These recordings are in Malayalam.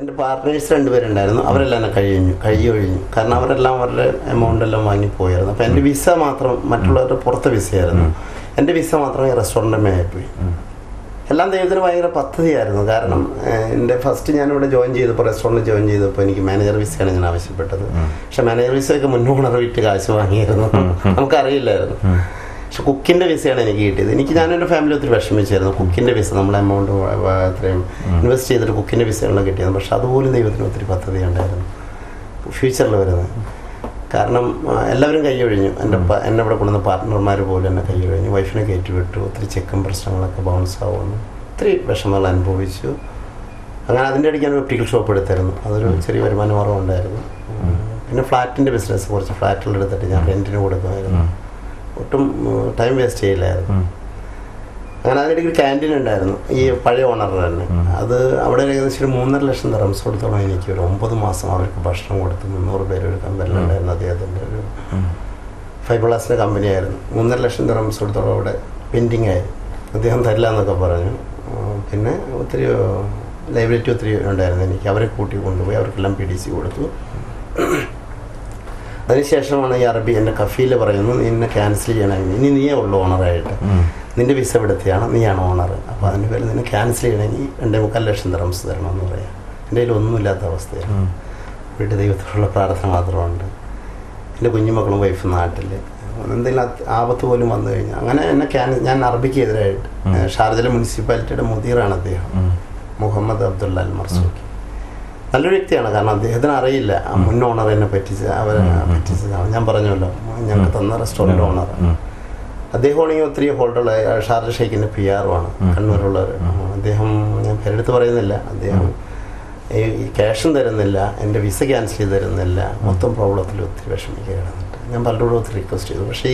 എൻ്റെ പാർട്ട്നേഴ്സ് 2 പേരുണ്ടായിരുന്നു. അവരെല്ലാം എന്നെ കഴിയൊഴിഞ്ഞു. കാരണം അവരെല്ലാം അവരുടെ എമൗണ്ട് എല്ലാം വാങ്ങിപ്പോയായിരുന്നു. അപ്പോൾ എൻ്റെ വിസ മാത്രം മറ്റുള്ളവരുടെ പുറത്തെ വിസയായിരുന്നു. എൻ്റെ വിസ മാത്രമേ റെസ്റ്റോറൻറ്റമേ ആയിപ്പോയി. എല്ലാം ദൈവത്തിന് ഭയങ്കര പദ്ധതിയായിരുന്നു. കാരണം എൻ്റെ ഫസ്റ്റ് ഞാനിവിടെ ജോയിൻ ചെയ്തപ്പോൾ റെസ്റ്റോറൻറ്റ് ജോയിൻ ചെയ്തപ്പോൾ എനിക്ക് മാനേജർ വിസയാണ് ഞാൻ ആവശ്യപ്പെട്ടത്. പക്ഷെ മാനേജർ വിസയൊക്കെ മുന്നോണർ വിറ്റ് കാശ് വാങ്ങിയായിരുന്നു, നമുക്കറിയില്ലായിരുന്നു. പക്ഷെ കുക്കിൻ്റെ വിസയാണ് എനിക്ക് കിട്ടിയത്. ഞാൻ എൻ്റെ ഫാമിലി ഒത്തിരി വിഷമിച്ചായിരുന്നു. കുക്കിൻ്റെ വിസ നമ്മളെ എമൗണ്ട് അത്രയും ഇൻവെസ്റ്റ് ചെയ്തിട്ട് കുക്കിൻ്റെ വിസയാണ് കിട്ടിയത്. പക്ഷെ അതുപോലും ദൈവത്തിന് ഒത്തിരി പദ്ധതി ഉണ്ടായിരുന്നു ഫ്യൂച്ചറിൽ വരുന്നത്. കാരണം എല്ലാവരും കൈയൊഴിഞ്ഞു. എന്നെ ഇവിടെ കൊണ്ടുവന്ന പാർട്ട്ണർമാർ പോലും എന്നെ കൈയൊഴിഞ്ഞു. വൈഫിനെ കയറ്റിവിട്ടു. ഒത്തിരി ചെക്കും പ്രശ്നങ്ങളൊക്കെ ബൗൺസ് ആവുന്നു. ഒത്തിരി വിഷമങ്ങൾ അനുഭവിച്ചു. അങ്ങനെ അതിൻ്റെ ഇടയ്ക്ക് ഞാൻ ഒപ്റ്റിക്കൽ ഷോപ്പ് എടുത്തായിരുന്നു. അതൊരു ചെറിയ വരുമാന മാർഗ്ഗം ഉണ്ടായിരുന്നു. പിന്നെ ഫ്ലാറ്റിൻ്റെ ബിസിനസ്, കുറച്ച് ഫ്ലാറ്റുകളെടുത്തിട്ട് ഞാൻ റെൻറ്റിന് കൊടുക്കുമായിരുന്നു. ഒട്ടും ടൈം വേസ്റ്റ് ചെയ്യില്ലായിരുന്നു. അങ്ങനെ അതിനിടയ്ക്ക് ഒരു ക്യാൻറ്റീൻ ഉണ്ടായിരുന്നു, ഈ പഴയ ഓണർ തന്നെ. അത് അവിടെ ഏകദേശം ഒരു 3.5 ലക്ഷം ദിർഹംസ് കൊടുത്തോളം എനിക്ക് ഒരു 9 മാസം അവർക്ക് ഭക്ഷണം കൊടുത്ത് 300 പേര് ഒരു കമ്പനിയിലുണ്ടായിരുന്നു. അദ്ദേഹത്തിൻ്റെ ഒരു ഫൈബർ കമ്പനിയായിരുന്നു. 3.5 ലക്ഷം ദിർഹംസ് കൊടുത്തോളം അവിടെ പെൻഡിങ് ആയി. അദ്ദേഹം തരില്ല എന്നൊക്കെ പറഞ്ഞു. പിന്നെ ഒത്തിരി ലൈബിലിറ്റി ഒത്തിരി ഉണ്ടായിരുന്നു എനിക്ക്. അവരെ കൂട്ടി കൊണ്ടുപോയി അവർക്കെല്ലാം PDC കൊടുത്തു. അതിനുശേഷമാണ് ഈ അറബി എൻ്റെ കഫീൽ പറയുന്നു, നിന്നെ ക്യാൻസൽ ചെയ്യണമെങ്കിൽ ഇനി നീയേ ഉള്ളൂ ഓണറായിട്ട്, നിൻ്റെ വിസ എടുത്തിയാണ്, നീയാണ് ഓണർ. അപ്പോൾ അതിൻ്റെ പേരിൽ നിന്നെ ക്യാൻസൽ ചെയ്യണമെങ്കിൽ 2.25 ലക്ഷം ദിർഹംസ് തരണമെന്ന് പറയാം. എൻ്റെ കയ്യിൽ ഒന്നുമില്ലാത്ത അവസ്ഥയാണ്. വീട്ടിൽ ദൈവത്തോടുള്ള പ്രാർത്ഥന മാത്രമുണ്ട്. എൻ്റെ കുഞ്ഞുമക്കളും വൈഫ് നാട്ടിൽ. എന്തെങ്കിലും ആപത്ത് പോലും വന്നു കഴിഞ്ഞാൽ അങ്ങനെ എന്നെ ഞാൻ അറബിക്ക് എതിരായിട്ട് ഷാർജയിലെ മുനിസിപ്പാലിറ്റിയുടെ മുദീറാണ് അദ്ദേഹം, മുഹമ്മദ് അബ്ദുള്ള അൽ മർസൂഖി. നല്ലൊരു വ്യക്തിയാണ്. കാരണം അദ്ദേഹത്തിന് അറിയില്ല മുൻ ഓണർ എന്നെ അവരെ പറ്റിച്ചതാണ്. ഞാൻ പറഞ്ഞല്ലോ, ഞങ്ങൾക്ക് തന്ന റെസ്റ്റോറൻറ്റ് ഓണർ അദ്ദേഹമാണെങ്കിൽ ഒത്തിരി ഹോൾഡുള്ള ഷാർജ ഷെയ്ഖിൻ്റെ PR-ആണ്, കണ്ണൂരുള്ളവർ. അദ്ദേഹം ഞാൻ പേരെടുത്ത് പറയുന്നില്ല. അദ്ദേഹം ഈ ക്യാഷും തരുന്നില്ല, എൻ്റെ വിസ ക്യാൻസൽ ചെയ്ത് തരുന്നില്ല. മൊത്തം പ്രോബ്ലത്തിൽ ഒത്തിരി വിഷമിക്കുകയാണ്. ഞാൻ പലരോടും ഒത്തിരി റിക്വസ്റ്റ് ചെയ്തു. പക്ഷേ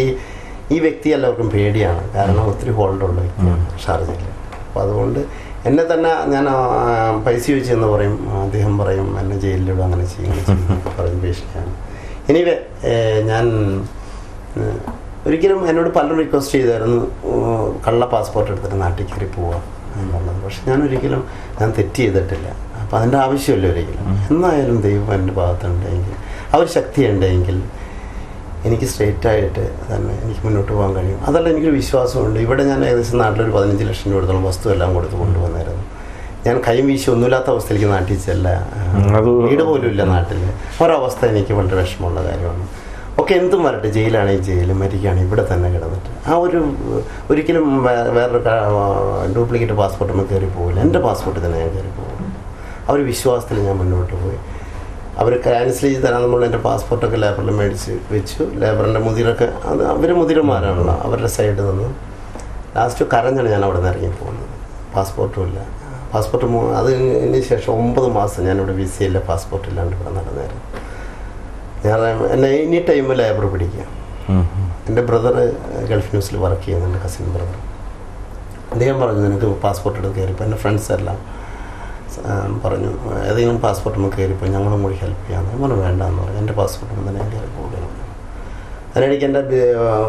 ഈ വ്യക്തി എല്ലാവർക്കും പേടിയാണ്. കാരണം ഒത്തിരി ഹോൾഡുള്ള വ്യക്തിയാണ് ഷാർജയിൽ. അപ്പോൾ അതുകൊണ്ട് എന്നെ തന്നെ ഞാൻ പൈസ ചോദിച്ചെന്ന് പറയും. അദ്ദേഹം പറയും എന്നെ ജയിലിലിടും, അങ്ങനെ ചെയ്യും പറയും ഭീഷണിയാണ്. എനിവേ ഞാൻ ഒരിക്കലും എന്നോട് പലരും റിക്വസ്റ്റ് ചെയ്തായിരുന്നു കള്ള പാസ്പോർട്ട് എടുത്തിട്ട് നാട്ടിൽ കയറി പോവുക എന്നുള്ളത്. പക്ഷെ ഞാൻ തെറ്റ് ചെയ്തിട്ടില്ല. അപ്പോൾ അതിൻ്റെ ആവശ്യമില്ല ഒരിക്കലും. എന്നായാലും ദൈവം എൻ്റെ ഭാഗത്തുണ്ടെങ്കിൽ, അവർ ശക്തി ഉണ്ടെങ്കിൽ എനിക്ക് സ്ട്രെയിറ്റായിട്ട് തന്നെ എനിക്ക് മുന്നോട്ട് പോകാൻ കഴിയും. അതല്ല, എനിക്കൊരു വിശ്വാസമുണ്ട്. ഇവിടെ ഞാൻ ഏകദേശം നാട്ടിലൊരു 15 ലക്ഷം രൂപ കൊടുത്തോളം വസ്തു എല്ലാം കൊടുത്ത് കൊണ്ടുവന്നായിരുന്നു. ഞാൻ കൈയും വീശി ഒന്നുമില്ലാത്ത അവസ്ഥയിലേക്ക് നാട്ടിൽ വീട് പോലും ഇല്ല നാട്ടിൽ. ഒരവസ്ഥ എനിക്ക് വളരെ വിഷമമുള്ള കാര്യമാണ്. ഒക്കെ എന്തും വരട്ടെ, ജയിലാണെങ്കിൽ ജയിലും, മരിക്കുകയാണെങ്കിൽ ഇവിടെ തന്നെ കിടന്നിട്ട് ഒരിക്കലും വേറൊരു ഡ്യൂപ്ലിക്കേറ്റ് പാസ്പോർട്ട് നമ്മൾ കയറി പോകില്ല. എൻ്റെ പാസ്പോർട്ട് തന്നെ ഞാൻ കയറി പോകും. ആ ഒരു വിശ്വാസത്തിൽ ഞാൻ മുന്നോട്ട് പോയി. അവർ ക്യാൻസൽ ചെയ്ത് തരാൻ നമ്മൾ എൻ്റെ പാസ്പോർട്ടൊക്കെ ലേബറിൽ മേടിച്ച് വെച്ചു. ലേബറിൻ്റെ മുതിരൊക്കെ അവർ മുതിരന്മാരാണല്ലോ, അവരുടെ സൈഡിൽ നിന്ന് ലാസ്റ്റ് കരഞ്ഞാണ് ഞാൻ അവിടെ നിന്ന് ഇറങ്ങിപ്പോകുന്നത്. പാസ്പോർട്ടും ഇല്ല. പാസ്പോർട്ട് അതിന് ശേഷം 9 മാസം ഞാനിവിടെ വിസയില്ല, പാസ്പോർട്ടില്ലാണ്ട് ഇവിടെ നടന്നായിരുന്നു. ഞാൻ എന്നെ ടൈം ലേബർ പിടിക്കുക. എൻ്റെ ബ്രദർ ഗൾഫ് ന്യൂസിൽ വർക്ക് ചെയ്യുന്നുണ്ട്, കസിൻ ബ്രദർ. അദ്ദേഹം പറഞ്ഞു നിനക്ക് പാസ്പോർട്ട് എടുത്ത് കയറിപ്പോൾ എൻ്റെ ഫ്രണ്ട്സ് എല്ലാം പറഞ്ഞു ഏതെങ്കിലും പാസ്പോർട്ട് നമുക്ക് കയറിപ്പോൾ ഞങ്ങളും കൂടി ഹെൽപ്പ് ചെയ്യാമെന്ന്. പറഞ്ഞു വേണ്ടെന്ന് പറഞ്ഞു. എൻ്റെ പാസ്പോർട്ട് തന്നെ ഞാൻ കയറി പോകണം. അതിനിടയ്ക്ക് എൻ്റെ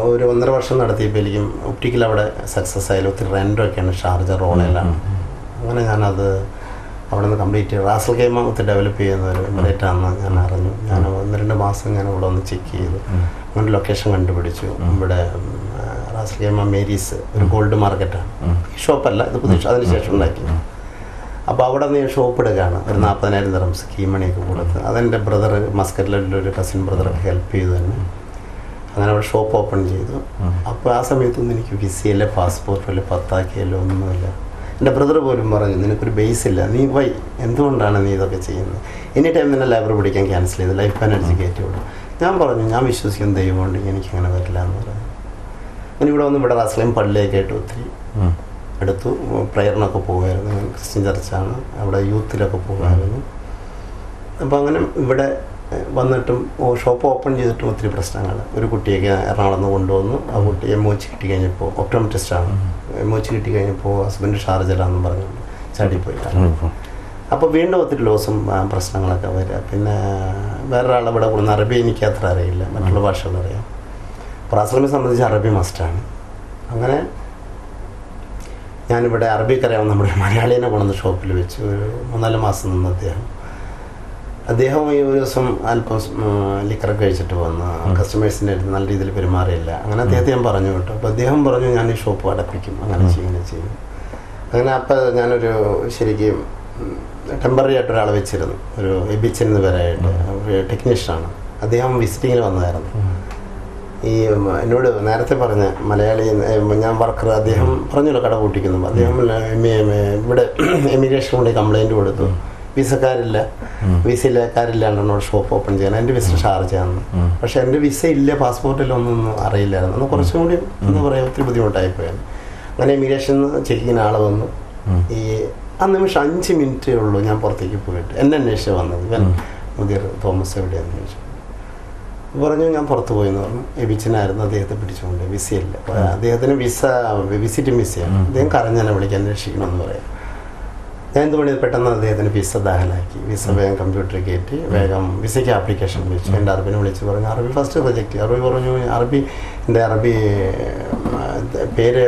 ഒരു 1.5 വർഷം നടത്തിയപ്പോൾ എനിക്കും ഒപ്റ്റിക്കൽ അവിടെ സക്സസ് ആയാലും ഒത്തിരി റെൻ്റൊക്കെയാണ് ഷാർജ റോളെല്ലാം. അങ്ങനെ ഞാനത് അവിടെ നിന്ന് കംപ്ലീറ്റ് റാസൽ ഖൈമ ഒത്തിരി ഡെവലപ്പ് ചെയ്യുന്ന ഒരു എമിറേറ്റാണെന്ന് ഞാൻ അറിഞ്ഞു. ഞാൻ 1-2 മാസം ഞാൻ ഇവിടെ ഒന്ന് ചെക്ക് ചെയ്തു. അങ്ങനെ ലൊക്കേഷൻ കണ്ടുപിടിച്ചു. ഇവിടെ റാസൽ ഖൈമ മേരീസ് ഒരു ഗോൾഡ് മാർക്കറ്റാണ്. ഈ ഷോപ്പല്ല, ഇത് പുതിയ അതിനുശേഷം ഉണ്ടാക്കി. അപ്പോൾ അവിടെ നിന്ന് ഷോപ്പ് എടുക്കുകയാണ്. ഒരു 40,000 ദിർഹംസ് കീമണിയൊക്കെ കൊടുത്ത്. അതെൻ്റെ ബ്രദർ മസ്കറ്റിലൊരു കസിൻ ബ്രദറൊക്കെ ഹെൽപ്പ് ചെയ്തു തന്നെ. അങ്ങനെ അവിടെ ഷോപ്പ് ഓപ്പൺ ചെയ്തു. അപ്പോൾ ആ സമയത്തൊന്നും എനിക്ക് വിസയില്ല, പാസ്പോർട്ടില്ല, പത്താക്കിയല്ലോ, ഒന്നുമില്ല. എൻ്റെ ബ്രദർ പോലും പറഞ്ഞു നിനക്കൊരു ബേസ് ഇല്ല, നീ വൈ എന്തുകൊണ്ടാണ് നീ ഇതൊക്കെ ചെയ്യുന്നത്? എനി ടൈം തന്നെ ലേബർ പിടിക്കാൻ ക്യാൻസൽ ചെയ്ത് ലൈഫ് ബാനർജി കയറ്റി വിടും. ഞാൻ പറഞ്ഞു ഞാൻ വിശ്വസിക്കുന്ന ദൈവമുണ്ടെങ്കിൽ എനിക്കങ്ങനെ വരില്ല എന്ന് പറഞ്ഞു. അങ്ങനെ ഇവിടെ വന്ന് ഇവിടെ റാസൽ ഖൈമ പള്ളിയൊക്കെ ആയിട്ട് ഒത്തിരി എടുത്തു. പ്രയറിനൊക്കെ പോകുമായിരുന്നു. ക്രിസ്ത്യൻ ചർച്ചാണ്, അവിടെ യൂത്തിലൊക്കെ പോകുമായിരുന്നു. അപ്പോൾ അങ്ങനെ ഇവിടെ വന്നിട്ടും ഷോപ്പ് ഓപ്പൺ ചെയ്തിട്ടും ഒത്തിരി പ്രശ്നങ്ങൾ. ഒരു കുട്ടിയൊക്കെ എറണാകുളം നിന്ന് കൊണ്ടുവന്നു. ആ കുട്ടി MOC കിട്ടി കഴിഞ്ഞപ്പോൾ, ഒപ്റ്റോമെട്രിസ്റ്റാണ്, MOC കിട്ടി കഴിഞ്ഞപ്പോൾ ഹസ്ബൻഡ് ഷാർജയിലാണെന്ന് പറഞ്ഞു ചാടിപ്പോയി. അപ്പോൾ വീണ്ടും ഒത്തിരി ലോസും പ്രശ്നങ്ങളൊക്കെ വരിക. പിന്നെ വേറൊരാളെ ഇവിടെ കൊടുക്കുന്ന അറബി എനിക്ക് അത്ര അറിയില്ല, മറ്റുള്ള ഭാഷകളറിയാം. റാസൽ സംബന്ധിച്ച് അറബി മസ്റ്റാണ്. അങ്ങനെ ഞാനിവിടെ അറബിക്കറിയാവുന്ന നമ്മുടെ മലയാളീനെ കൊണ്ടുവന്ന് ഷോപ്പിൽ വെച്ച് ഒരു 3-4 മാസം നിന്ന് അദ്ദേഹം അദ്ദേഹം ഈ ഒരു ദിവസം അല്പം ലിക്കറൊക്കെ കഴിച്ചിട്ട് വന്ന് കസ്റ്റമേഴ്സിൻ്റെ അടുത്ത് നല്ല രീതിയിൽ പെരുമാറിയില്ല. അങ്ങനെ അദ്ദേഹത്തെ ഞാൻ പറഞ്ഞു കേട്ടോ. അപ്പോൾ അദ്ദേഹം പറഞ്ഞു ഞാൻ ഈ ഷോപ്പ് അടപ്പിക്കും, അങ്ങനെ ചെയ്യും. അങ്ങനെ അപ്പം ഞാനൊരു ശരിക്കും ടെമ്പററി ആയിട്ട് ഒരാളെ വെച്ചിരുന്നു, ഒരു എബിച്ചൻ എന്ന് പേരായിട്ട്, ഒരു ടെക്നീഷ്യനാണ്. അദ്ദേഹം വിസിറ്റിങ്ങിന് വന്നതായിരുന്നു. ഈ എന്നോട് നേരത്തെ പറഞ്ഞ മലയാളി ഞാൻ വർക്കർ, അദ്ദേഹം പറഞ്ഞല്ലോ കട പൂട്ടിക്കുന്നു. അദ്ദേഹം ഇവിടെ എമിഗ്രേഷൻ കൊണ്ട് കംപ്ലൈൻറ്റ് കൊടുത്തു, വിസയില്ലക്കാരില്ലാണ്ട് എന്നോട് ഷോപ്പ് ഓപ്പൺ ചെയ്യാൻ. എൻ്റെ വിസ ഷാർജയാന്ന്. പക്ഷെ എൻ്റെ വിസ ഇല്ല, പാസ്പോർട്ടിലൊന്നും അറിയില്ലായിരുന്നു. അന്ന് കുറച്ചും കൂടി എന്താ പറയുക ഒത്തിരി ബുദ്ധിമുട്ടായിപ്പോയാണ്. അങ്ങനെ എമിഗ്രേഷൻ ചെക്കിങ്ങിന് ആൾ വന്നു. ഈ ആ നിമിഷം 5 മിനിറ്റേ ഉള്ളൂ ഞാൻ പുറത്തേക്ക് പോയിട്ട് എന്നെ അന്വേഷിച്ച് വന്നത്. ഇവൻ മുതിർ തോമസ് എവിടെയാണെന്ന് ചോദിച്ചു. പറഞ്ഞു ഞാൻ പുറത്ത് പോയെന്ന് പറഞ്ഞു. എബിച്ചനായിരുന്നു, അദ്ദേഹത്തെ പിടിച്ചുകൊണ്ട് വിസയില്ല. അദ്ദേഹത്തിന് വിസിറ്റിംഗ് വിസയാണ്. അദ്ദേഹം കരഞ്ഞെന്നെ വിളിക്കാൻ അന്വേഷിക്കണമെന്ന് പറയാം. ഞാൻ എന്ത് പണി പെട്ടെന്ന് അദ്ദേഹത്തിന് വിസ ദാഖലാക്കി. വിസ വേഗം കമ്പ്യൂട്ടറിൽ കയറ്റി വേഗം വിസയ്ക്ക് ആപ്ലിക്കേഷൻ വിളിച്ചു. എൻ്റെ അറബിനെ വിളിച്ച് പറഞ്ഞു. അറബി ഫസ്റ്റ് റിജക്റ്റ്. അറബി പറഞ്ഞു എൻ്റെ അറബി പേര്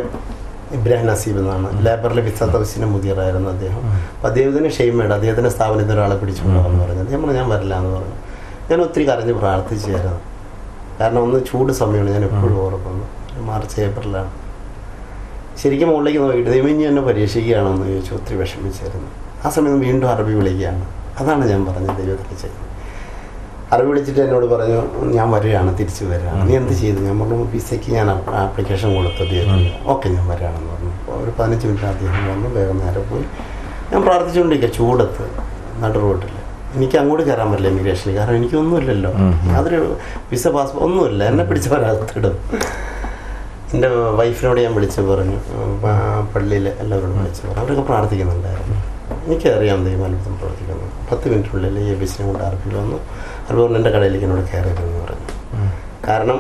ഇബ്രാഹിം നസീബ് എന്നാണ്. ലേബറിലെ വിസ തൗസിൻ്റെ മുതിറായിരുന്നു അദ്ദേഹം. അപ്പോൾ അദ്ദേഹത്തിന് ഷെയ്മേഡ്, അദ്ദേഹത്തിൻ്റെ സ്ഥാപനത്തിൽ ഒരാളെ പിടിച്ചുകൊണ്ടുവന്ന് പറഞ്ഞു. അദ്ദേഹം പറഞ്ഞു ഞാൻ വരില്ല എന്ന് പറഞ്ഞു. ഞാൻ ഒത്തിരി കരഞ്ഞ് പ്രാർത്ഥിച്ചായിരുന്നു. കാരണം ഒന്ന് ചൂട് സമയമാണ്, ഞാൻ എപ്പോഴും ഓർക്കുന്നു. മാർച്ച് ഏപ്രിലാണ്. ശരിക്കും മുകളിലേക്ക് നോക്കിയിട്ട് ദൈവം എന്നെ പരീക്ഷിക്കുകയാണെന്ന് ചോദിച്ചു. ഒത്തിരി വിഷമിച്ചായിരുന്നു. ആ സമയം വീണ്ടും അറബി വിളിക്കുകയാണ്. അതാണ് ഞാൻ പറഞ്ഞത് ദൈവത്തിൽ ചെയ്യുന്നത്. അറബി വിളിച്ചിട്ട് എന്നോട് പറഞ്ഞു ഞാൻ വരികയാണ്, തിരിച്ച് വരികയാണ്. നീ എന്ത് ചെയ്തു? ഞാൻ പറഞ്ഞു വിസയ്ക്ക് ഞാൻ ആപ്ലിക്കേഷൻ കൊടുത്തു അദ്ദേഹത്തിന്. ഓക്കെ ഞാൻ വരികയാണെന്ന് പറഞ്ഞു. ഒരു 15 മിനിറ്റ് അദ്ദേഹം വന്നു. വേഗം നേരെ പോയി. ഞാൻ പ്രാർത്ഥിച്ചുകൊണ്ടിരിക്കുക ചൂടത്ത് നടു റോട്ടിൽ. എനിക്ക് അങ്ങോട്ട് കയറാൻ പറ്റില്ല ഇമിഗ്രേഷനിൽ, കാരണം എനിക്കൊന്നുമില്ലല്ലോ, യാതൊരു വിസ പാസ്പോർട്ട് ഒന്നുമില്ല. എന്നെ പിടിച്ചവരകത്തിടും. എൻ്റെ വൈഫിനോട് ഞാൻ വിളിച്ച് പറഞ്ഞു, പള്ളിയിൽ എല്ലാവരോടും വിളിച്ച് പറഞ്ഞു. അവരൊക്കെ പ്രാർത്ഥിക്കുന്നുണ്ടായിരുന്നു. എനിക്കറിയാം ദൈവം അത്ഭുതം പ്രവർത്തിക്കുന്നു. 10 മിനിറ്റിനുള്ളിൽ ഈ എബിസിനെ കൊണ്ട് അറബിൽ വന്നു. അറബി പറഞ്ഞു എൻ്റെ കടയിലേക്ക് എന്നോട് കയറരുതെന്ന് പറഞ്ഞു. കാരണം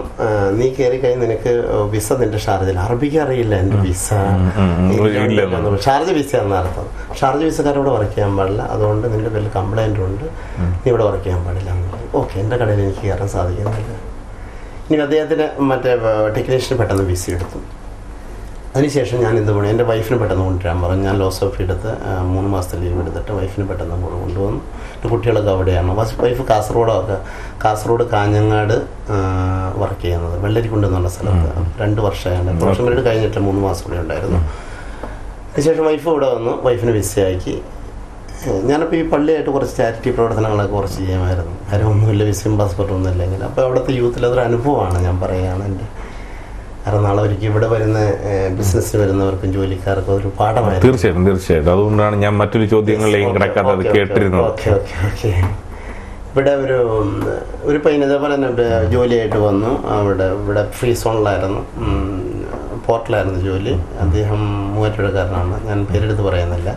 നീ കയറി കഴിഞ്ഞ് നിനക്ക് വിസ നിന്റെ ഷാർജയിൽ. അറബിക്ക് അറിയില്ല എൻ്റെ വിസ, ഷാർജ വിസ എന്നർത്ഥം. ഷാർജ വിസക്കാരോട് വർക്ക് ചെയ്യാൻ പാടില്ല, അതുകൊണ്ട് നിന്റെ പേരിൽ കംപ്ലൈൻ്റ് ഉണ്ട്, നീ ഇവിടെ വർക്ക് ചെയ്യാൻ പാടില്ല എന്ന് പറഞ്ഞു. ഓക്കെ, എൻ്റെ കടയിൽ എനിക്ക് കയറാൻ സാധിക്കുന്നില്ല. ഇനി അദ്ദേഹത്തിന് മറ്റേ ടെക്നീഷ്യന് പെട്ടെന്ന് വിസ എടുത്തു. അതിനുശേഷം ഞാൻ എന്ത് പണി, എൻ്റെ വൈഫിന് പെട്ടെന്ന് കൊണ്ടുവരാൻ പറഞ്ഞു. ഞാൻ ലോസ് ഓഫ് എടുത്ത് 3 മാസത്തെ ലീവ് എടുത്തിട്ട് വൈഫിന് പെട്ടെന്ന് കൊണ്ടുവന്നു. എൻ്റെ കുട്ടികളൊക്കെ അവിടെയാണ്. വൈഫ് കാസർഗോഡ് കാഞ്ഞങ്ങാട് വർക്ക് ചെയ്യുന്നത്, വെള്ളരിക്കുണ്ട് എന്നുള്ള സ്ഥലത്ത്. 2 വർഷമാണ്. പ്രൊഫഷൻ പീരീഡ് കഴിഞ്ഞിട്ട് 3 മാസം കൂടെ ഉണ്ടായിരുന്നു. അതിനുശേഷം വൈഫ് ഇവിടെ വന്നു. വൈഫിന് വിസയാക്കി. ഞാനിപ്പോൾ ഈ പള്ളിയായിട്ട് കുറച്ച് ചാരിറ്റി പ്രവർത്തനങ്ങളൊക്കെ കുറച്ച് ചെയ്യുമായിരുന്നു. കാര്യം ഒന്നുമില്ല, വിസയും പാസ്പോർട്ടൊന്നും ഇല്ലെങ്കിൽ. അപ്പോൾ അവിടുത്തെ യൂത്തിൽ അതൊരു അനുഭവമാണ് ഞാൻ പറയുകയാണ് എൻ്റെ. കാരണം നാളെ ഒരിക്കലും ഇവിടെ വരുന്ന ബിസിനസ്സിന് വരുന്നവർക്കും ജോലിക്കാർക്കും ഒരു പാഠമായിരുന്നു. തീർച്ചയായിട്ടും. അതുകൊണ്ടാണ് ഞാൻ മറ്റൊരു ചോദ്യങ്ങളിലേക്ക് കിടക്കാത്തത് കേട്ടിരുന്നത്. ഓക്കെ. ഇവിടെ ഒരു പയ്യൻ ഇതേപോലെ തന്നെ ജോലിയായിട്ട് വന്നു. ഇവിടെ ഫ്രീ സോണിലായിരുന്നു, പോർട്ടിലായിരുന്നു ജോലി. അദ്ദേഹം മൂവാറ്റുപുഴക്കാരനാണ്, ഞാൻ പേരെടുത്ത് പറയുന്നില്ല.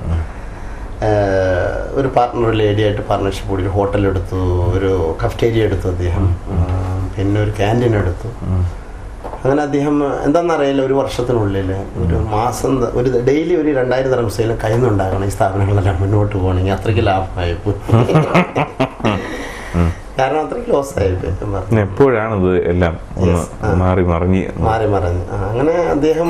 ഒരു പാർട്ട്ണർ, ഒരു ലേഡിയായിട്ട് പാർട്ണർഷിപ്പ് കൂടി ഒരു ഹോട്ടലെടുത്തു, ഒരു കഫ്റ്റേരിയ എടുത്തു അദ്ദേഹം, പിന്നെ ഒരു ക്യാൻറ്റീൻ എടുത്തു. അങ്ങനെ അദ്ദേഹം എന്താണെന്നറിയില്ല, ഒരു വർഷത്തിനുള്ളിൽ ഒരു മാസം ഒരു ഡെയിലി ഒരു 2000 ദിർഹംസേലും കയ്യിൽ നിന്നുണ്ടാകണം ഈ സ്ഥാപനങ്ങളെല്ലാം മുന്നോട്ട് പോകണമെങ്കിൽ. അത്രയ്ക്ക് ലാഭമായിപ്പോ, കാരണം അത്രയ്ക്ക് ലോസായിപ്പോയി. എപ്പോഴാണിത് എല്ലാം മാറി മറിഞ്ഞ്. അങ്ങനെ അദ്ദേഹം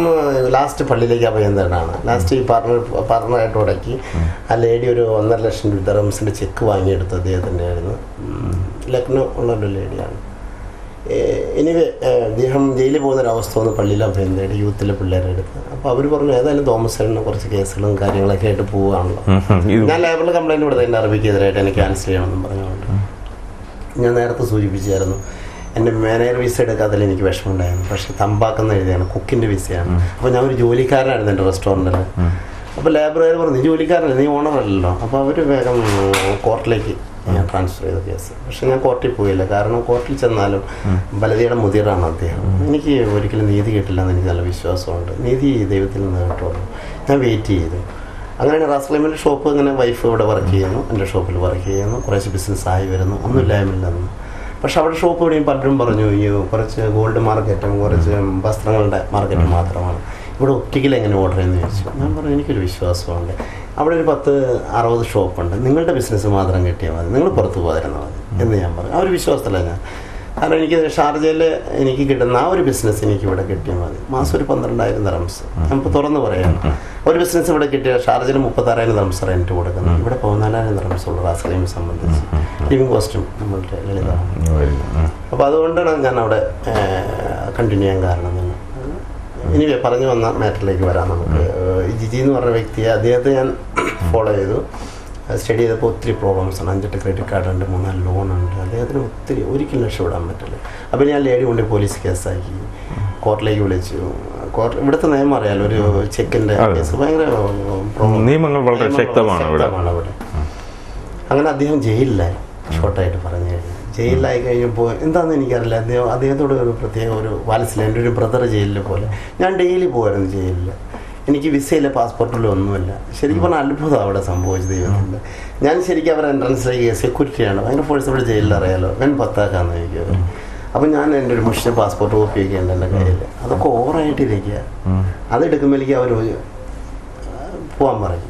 ലാസ്റ്റ് പള്ളിയിലേക്ക് അഭയം തേടാണ്. ലാസ്റ്റ് ഈ പാർട്ണറായിട്ട് ഉടക്കി ആ ലേഡി ഒരു 1.5 ലക്ഷം ദിർഹംസിൻ്റെ ചെക്ക് വാങ്ങിയെടുത്ത് അദ്ദേഹത്തിൻ്റെ ആയിരുന്നു. ലക്നൗ ഉള്ളൊരു ലേഡിയാണ്. എനിവേ അദ്ദേഹം ജയിലിൽ പോകുന്നൊരവസ്ഥ വന്ന് പള്ളിയിൽ അഭയം തേടി യൂത്തിലെ പിള്ളേരുടെ അടുത്ത്. അപ്പോൾ അവർ പറഞ്ഞു ഏതായാലും തോമസിന് കുറച്ച് കേസുകളും കാര്യങ്ങളൊക്കെ ആയിട്ട് പോവുകയാണല്ലോ. ഞാൻ ലേബറിൽ കംപ്ലൈൻറ്റ് കൊടുത്തത് എൻ്റെ അറബിക്കെതിരായിട്ട് എനിക്ക് ക്യാൻസൽ ചെയ്യണമെന്നും പറഞ്ഞുകൊണ്ട്. ഞാൻ നേരത്തെ സൂചിപ്പിച്ചായിരുന്നു എൻ്റെ മാനേജർ വിസ എടുക്കാത്തതിൽ എനിക്ക് വിഷമമുണ്ടായിരുന്നു. പക്ഷേ തമ്പാക്കെന്ന് എഴുതിയാണ്, കുക്കിൻ്റെ വിസയാണ്. അപ്പോൾ ഞാൻ ഒരു ജോലിക്കാരനായിരുന്നു എൻ്റെ റെസ്റ്റോറൻറ്റിൽ. അപ്പോൾ ലേബറുകാർ പറഞ്ഞു നീ ജോലിക്കാരനല്ല, നീ ഓണറല്ലോ. അപ്പോൾ അവർ വേഗം കോർട്ടിലേക്ക് ഞാൻ ട്രാൻസ്ഫർ ചെയ്ത കേസ്. പക്ഷെ ഞാൻ കോർട്ടിൽ പോയില്ല, കാരണം കോർട്ടിൽ ചെന്നാലും ബലതിയുടെ മുതിറാണ് അദ്ദേഹം. എനിക്ക് ഒരിക്കലും നീതി കിട്ടില്ലെന്ന് എനിക്ക് നല്ല വിശ്വാസമുണ്ട്. നീതി ദൈവത്തിൽ നിന്ന് കേട്ടോളൂ. ഞാൻ വെയിറ്റ് ചെയ്തു. അങ്ങനെയാണ് റാസ്ലൈമിൻ്റെ ഷോപ്പ്. ഇങ്ങനെ വൈഫ് ഇവിടെ വർക്ക് ചെയ്യുന്നു, എൻ്റെ ഷോപ്പിൽ വർക്ക് ചെയ്യുന്നു. കുറച്ച് ബിസിനസ്സായി വരുന്നു, ഒന്നുമില്ലായ്മില്ലെന്ന്. പക്ഷെ അവിടെ ഷോപ്പ് ഇവിടെയും പലരും പറഞ്ഞു കുറച്ച് ഗോൾഡ് മാർക്കറ്റും കുറച്ച് വസ്ത്രങ്ങളുടെ മാർക്കറ്റും മാത്രമാണ്, ഇവിടെ ഒറ്റയ്ക്കിൽ എങ്ങനെ ഓർഡർ ചെയ്യുമെന്ന് ചോദിച്ചു. ഞാൻ പറഞ്ഞു എനിക്കൊരു വിശ്വാസമുണ്ട്, അവിടെ ഒരു 10-60 ഷോപ്പുണ്ട്, നിങ്ങളുടെ ബിസിനസ് മാത്രം കിട്ടിയാൽ മതി, നിങ്ങൾ പുറത്ത് പോകാതിരുന്നാൽ മതി എന്ന് ഞാൻ പറഞ്ഞു. ആ ഒരു വിശ്വാസത്തിലാണ് ഞാൻ. കാരണം എനിക്ക് ഷാർജയിൽ എനിക്ക് കിട്ടുന്ന ആ ഒരു ബിസിനസ് എനിക്ക് ഇവിടെ കിട്ടിയാൽ മതി. മാസം ഒരു 12,000 ദിർഹംസ്. ഞാനിപ്പോൾ തുറന്ന് പറയാം. ഒരു ബിസിനസ് ഇവിടെ കിട്ടിയ ഷാർജയിൽ 36,000 ദിർഹംസ് റെന്റ് കൊടുക്കുന്നത്, ഇവിടെ 14,000 ദിർഹംസ് ഉള്ളൂ റാസ്കലൈം സംബന്ധിച്ച്. ലിവിങ് കോസ്റ്റും നമ്മളുടെ ലളിതമാണ്. അപ്പോൾ അതുകൊണ്ടാണ് ഞാൻ അവിടെ കണ്ടിന്യൂ ചെയ്യാൻ കാരണം തന്നെ. ഇനി പറഞ്ഞു വന്ന മാറ്ററിലേക്ക് വരാം നമുക്ക്. ജിജി എന്ന് പറഞ്ഞ വ്യക്തിയെ, അദ്ദേഹത്തെ ഞാൻ ഫോളോ ചെയ്തു, സ്റ്റഡി ചെയ്തപ്പോൾ ഒത്തിരി പ്രോബ്ലംസ് ആണ്. 5-8 ക്രെഡിറ്റ് കാർഡ് ഉണ്ട്, 3-4 ലോണുണ്ട്. അദ്ദേഹത്തിന് ഒരിക്കലും രക്ഷപ്പെടാൻ പറ്റില്ല. അപ്പോൾ ഞാൻ ലേഡി കൊണ്ട് പോലീസ് കേസാക്കി, കോർട്ടിലേക്ക് വിളിച്ചു. ഇവിടുത്തെ നിയമം അറിയാലോ, ഒരു ചെക്കിൻ്റെ കേസ് ഭയങ്കര നിയമങ്ങൾ വളരെ ശക്തമാണ് അവിടെ. അങ്ങനെ അദ്ദേഹം ജയിലിലായി. ഷോർട്ടായിട്ട് പറഞ്ഞു കഴിഞ്ഞാൽ ജയിലിലായി കഴിഞ്ഞപ്പോൾ എന്താണെന്ന് എനിക്കറിയില്ല. അദ്ദേഹത്തോട് ഒരു പ്രത്യേക ഒരു വാത്സല്യം. എൻ്റെ ഒരു ബ്രദർ ജയിലിൽ പോലെ. ഞാൻ ഡെയിലി പോകുമായിരുന്നു ജയിലിൽ. എനിക്ക് വിസയില്ല, പാസ്പോർട്ടിലോ ഒന്നുമില്ല. ശരിക്കും പറഞ്ഞാൽ അത്ഭുതം അവിടെ സംഭവിച്ചത് ദൈവത്തിൻ്റെ. ഞാൻ ശരിക്കും അവരുടെ എൻട്രൻസിലേക്ക് സെക്യൂരിറ്റിയാണ്, ഭയങ്കര ഫോഴ്സിബിൾ ജയിലിൽ അറിയാലോ, ഞാൻ 10 എനിക്ക്. അപ്പം ഞാൻ എൻ്റെ ഒരു മുഷിന് പാസ്പോർട്ട് കോപ്പിയൊക്കെ ഉണ്ട് എൻ്റെ കയ്യിൽ. അതൊക്കെ ഓവറായിട്ടിരിക്കുക. അതെടുക്കുമ്പോഴേക്കും അവർ പോകാൻ പറയും.